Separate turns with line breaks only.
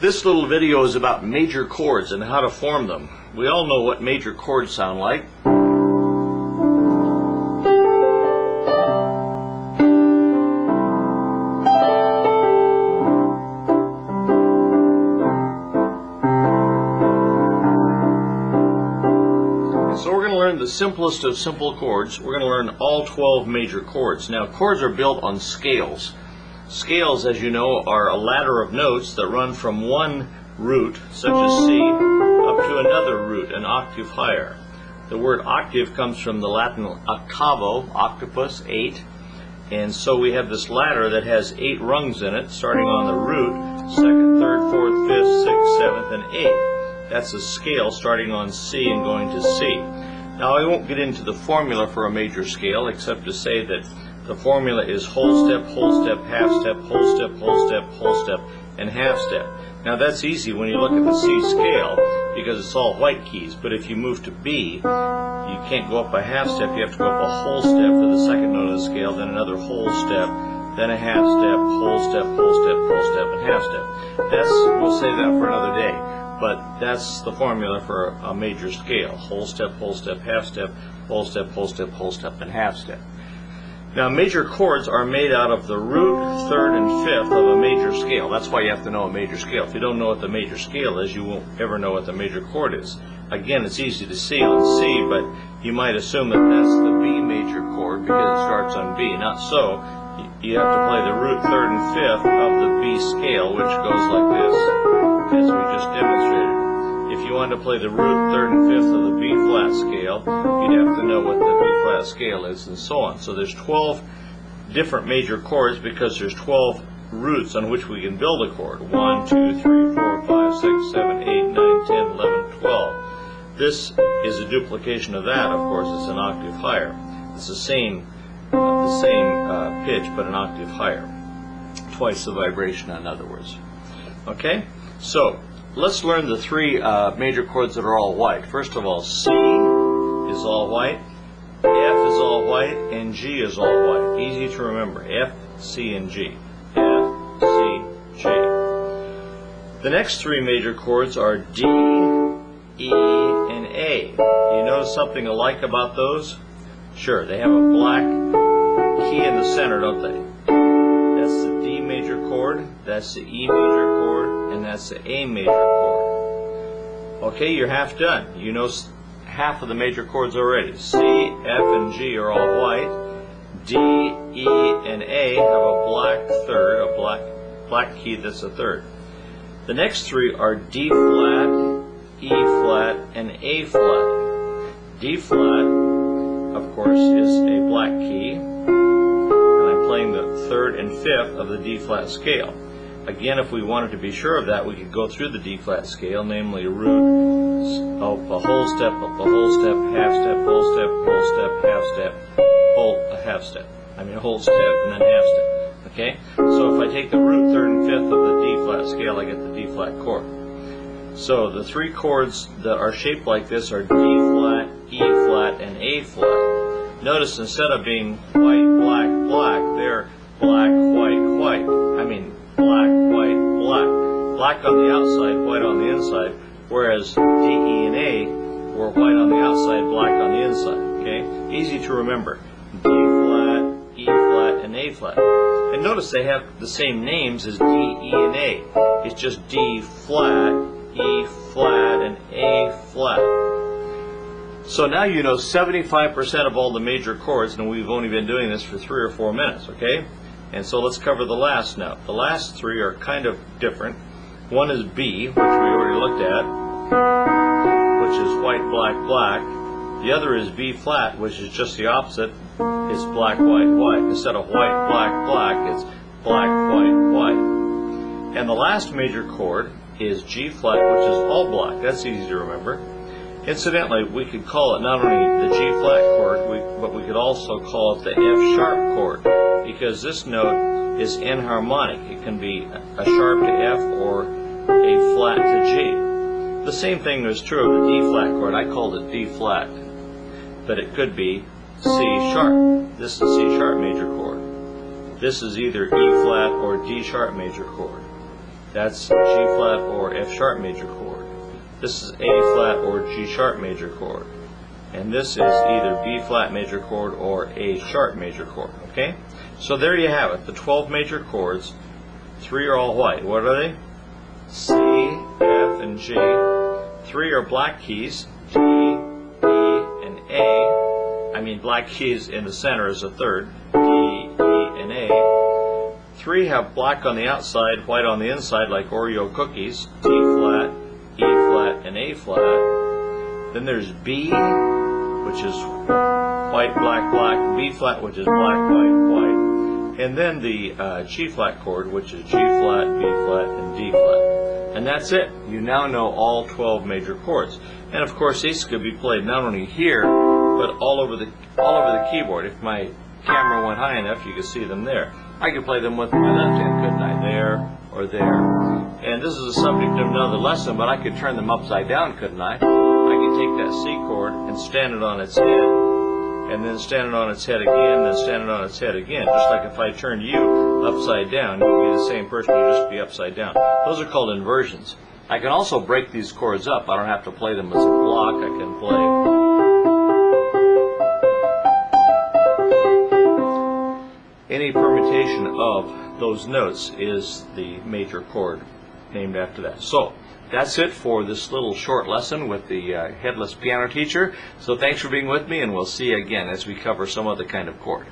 This little video is about major chords and how to form them. We all know what major chords sound like. So we're going to learn the simplest of simple chords. We're going to learn all 12 major chords. Now, chords are built on scales. Scales, as you know, are a ladder of notes that run from one root, such as C, up to another root, an octave higher. The word octave comes from the Latin octavo, octopus, 8. And so we have this ladder that has 8 rungs in it, starting on the root, 2nd, 3rd, 4th, 5th, 6th, 7th, and 8th. That's a scale starting on C and going to C. Now, I won't get into the formula for a major scale, except to say that the formula is whole step, half step, whole step, whole step, and half step. Now that's easy when you look at the C scale because it's all white keys, but if you move to B, you can't go up a half step, you have to go up a whole step for the second note of the scale, then another whole step, then a half step, whole step, whole step, whole step, and half step. We'll save that for another day, but that's the formula for a major scale. Whole step, half step, whole step, and half step. Now, major chords are made out of the root, 3rd, and 5th of a major scale. That's why you have to know a major scale. If you don't know what the major scale is, you won't ever know what the major chord is. Again, it's easy to see on C, but you might assume that that's the B major chord because it starts on B. Not so. You have to play the root, 3rd, and 5th of the B scale, which goes like this, as we just demonstrated. If you wanted to play the root, 3rd, and 5th of the B flat scale, you'd have to know what the B flat scale is, and so on. So there's 12 different major chords because there's 12 roots on which we can build a chord. 1, 2, 3, 4, 5, 6, 7, 8, 9, 10, 11, 12. This is a duplication of that. Of course, it's an octave higher. It's the same pitch, but an octave higher. Twice the vibration, in other words. Okay? So, let's learn the 3 major chords that are all white. First of all, C is all white, F is all white, and G is all white. Easy to remember. F, C, and G. F, C, G. The next 3 major chords are D, E, and A. Do you notice something alike about those? Sure, they have a black key in the center, don't they? That's the D major chord, that's the E major chord, and that's the A major chord. Okay, you're half done. You know half of the major chords already. C, F, and G are all white. D, E, and A have a black third, a black key that's a third. The next 3 are D flat, E flat, and A flat. D flat, of course, is a black key, and I'm playing the 3rd and 5th of the D flat scale. Again, if we wanted to be sure of that, we could go through the D flat scale, namely root, up a whole step, half step, whole step, half step, whole step, and then half step. Okay? So if I take the root, 3rd, and 5th of the D flat scale, I get the D flat chord. So the 3 chords that are shaped like this are D flat, E flat, and A flat. Notice instead of being white, black, black, they're black, white, white. Black, white, black. Black on the outside, white on the inside. Whereas D, E, and A were white on the outside, black on the inside. Okay? Easy to remember. D flat, E flat, and A flat. And notice they have the same names as D, E, and A. It's just D flat, E flat, and A flat. So now you know 75% of all the major chords, and we've only been doing this for 3 or 4 minutes, okay? And so let's cover the last now. The last 3 are kind of different. One is B, which we already looked at, which is white, black, black. The other is B flat, which is just the opposite. It's black, white, white. Instead of white, black, black, it's black, white, white. And the last major chord is G flat, which is all black. That's easy to remember. Incidentally, we could call it not only the G flat chord, but we could also call it the F sharp chord, because this note is enharmonic. It can be a sharp to F or a flat to G. The same thing is true of the D flat chord. I called it D flat, but it could be C sharp. This is the C sharp major chord. This is either E flat or D sharp major chord. That's G flat or F sharp major chord. This is A flat or G sharp major chord. And this is either B flat major chord or A sharp major chord. Okay? So there you have it, the 12 major chords. 3 are all white. What are they? C, F, and G. 3 are black keys, D, E, and A. I mean black keys in the center is a third, D, E, and A. 3 have black on the outside, white on the inside, like Oreo cookies, D flat, E flat, and A flat. Then there's B, which is white, black, black, B flat, which is black, white, white. And then the G flat chord, which is G flat, B flat, and D flat. And that's it. You now know all 12 major chords. And of course these could be played not only here, but all over the keyboard. If my camera went high enough, you could see them there. I could play them with my left hand, couldn't I? There or there. And this is the subject of another lesson, but I could turn them upside down, couldn't I? I could take that C chord and stand it on its head, and then stand it on its head again, then stand it on its head again. Just like if I turned you upside down, you'd be the same person, you'd just be upside down. Those are called inversions. I can also break these chords up. I don't have to play them as a block. I can play any permutation of those notes is the major chord named after that. So that's it for this little short lesson with the headless piano teacher. So thanks for being with me, and we'll see you again as we cover some other kind of chord.